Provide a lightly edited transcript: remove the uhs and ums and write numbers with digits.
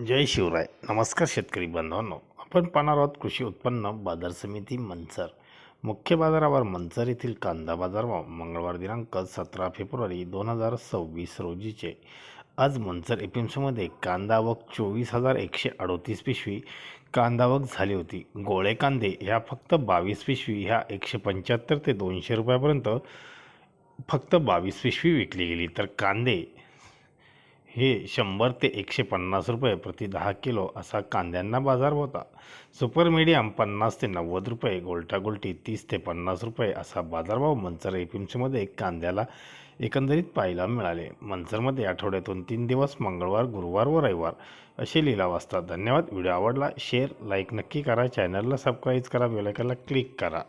जय शिवराय. नमस्कार शेतकरी बांधवांनो, आपण पाहणार आहोत कृषी उत्पन्न बाजार समिती मंचर. मुख्य बाजारावर मंचर येथील कांदा बाजारभाव मंगळवार दिनांक 17 फेब्रुवारी 2026 रोजीचे. आज मंचर एपीएमसीमध्ये कांदा आवक 24,138 पिशवी कांदा आवक झाली होती. गोळे कांदे ह्या फक्त 22 पिशवी ह्या 175 ते 200 रुपयापर्यंत फक्त 22 पिशवी विकली गेली, तर कांदे हे 100 ते 150 रुपये प्रति 10 किलो असा कांद्यांना बाजार होता. सुपर मीडियम 50 ते 90 रुपये, गोल्टा गोल्टी 30 ते 50 रुपये असा बाजारभाव मंचर एपीएमसीमध्ये कांद्याला एकंदरीत पाहायला मिळाले. मंचरमध्ये आठवड्यातून 3 दिवस मंगळवार, गुरुवार व रविवार असे लिलाव असतात. धन्यवाद. व्हिडिओ आवडला शेअर लाईक नक्की करा. चॅनलला सबस्क्राईब करा. बेल आयकॉनला क्लिक करा.